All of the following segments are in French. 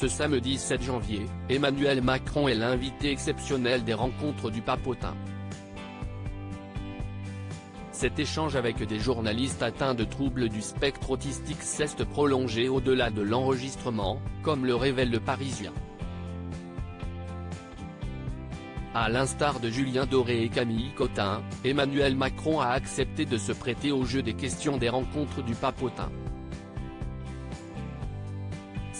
Ce samedi 7 janvier, Emmanuel Macron est l'invité exceptionnel des rencontres du Papotin. Cet échange avec des journalistes atteints de troubles du spectre autistique s'est prolongé au-delà de l'enregistrement, comme le révèle Le Parisien. À l'instar de Julien Doré et Camille Cotin, Emmanuel Macron a accepté de se prêter au jeu des questions des rencontres du Papotin.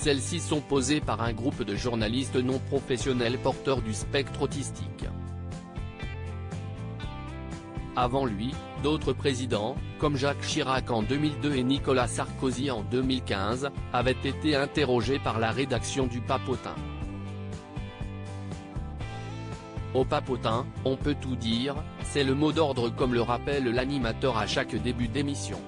Celles-ci sont posées par un groupe de journalistes non professionnels porteurs du spectre autistique. Avant lui, d'autres présidents, comme Jacques Chirac en 2002 et Nicolas Sarkozy en 2015, avaient été interrogés par la rédaction du Papotin. Au Papotin, on peut tout dire, c'est le mot d'ordre comme le rappelle l'animateur à chaque début d'émission.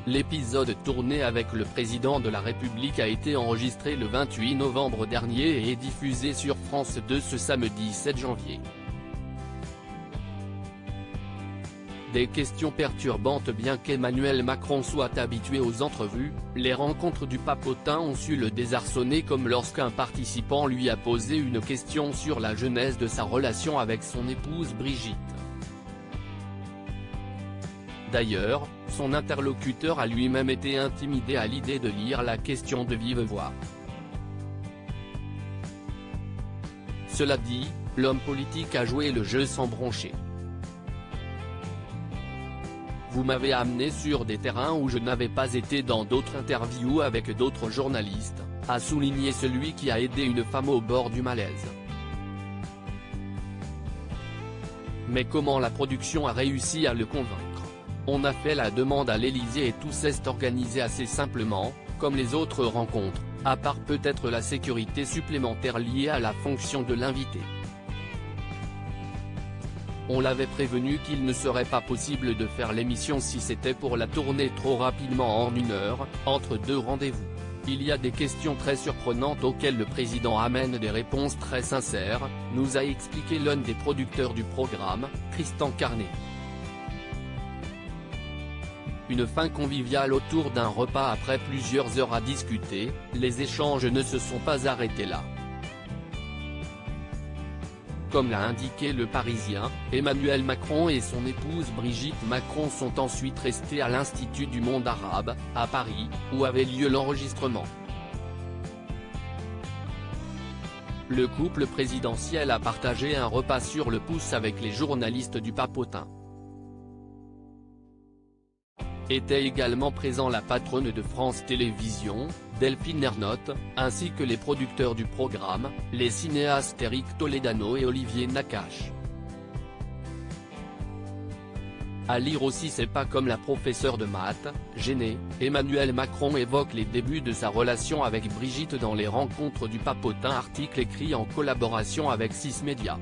L'épisode tourné avec le président de la République a été enregistré le 28 novembre dernier et est diffusé sur France 2 ce samedi 7 janvier. Des questions perturbantes. Bien qu'Emmanuel Macron soit habitué aux entrevues, les rencontres du Papotin ont su le désarçonner, comme lorsqu'un participant lui a posé une question sur la genèse de sa relation avec son épouse Brigitte. D'ailleurs, son interlocuteur a lui-même été intimidé à l'idée de lire la question de vive voix. Cela dit, l'homme politique a joué le jeu sans broncher. Vous m'avez amené sur des terrains où je n'avais pas été dans d'autres interviews avec d'autres journalistes, a souligné celui qui a aidé une femme au bord du malaise. Mais comment la production a réussi à le convaincre? On a fait la demande à l'Élysée et tout s'est organisé assez simplement, comme les autres rencontres, à part peut-être la sécurité supplémentaire liée à la fonction de l'invité. On l'avait prévenu qu'il ne serait pas possible de faire l'émission si c'était pour la tourner trop rapidement en 1 heure, entre 2 rendez-vous. Il y a des questions très surprenantes auxquelles le président amène des réponses très sincères, nous a expliqué l'un des producteurs du programme, Tristan Carnet. Une fin conviviale autour d'un repas après plusieurs heures à discuter, les échanges ne se sont pas arrêtés là. Comme l'a indiqué Le Parisien, Emmanuel Macron et son épouse Brigitte Macron sont ensuite restés à l'Institut du Monde Arabe, à Paris, où avait lieu l'enregistrement. Le couple présidentiel a partagé un repas sur le pouce avec les journalistes du Papotin. Étaient également présents la patronne de France Télévisions, Delphine Ernotte, ainsi que les producteurs du programme, les cinéastes Éric Toledano et Olivier Nakache. À lire aussi C'est pas comme la professeure de maths, gêné, Emmanuel Macron évoque les débuts de sa relation avec Brigitte dans les rencontres du Papotin, article écrit en collaboration avec 6 Médias.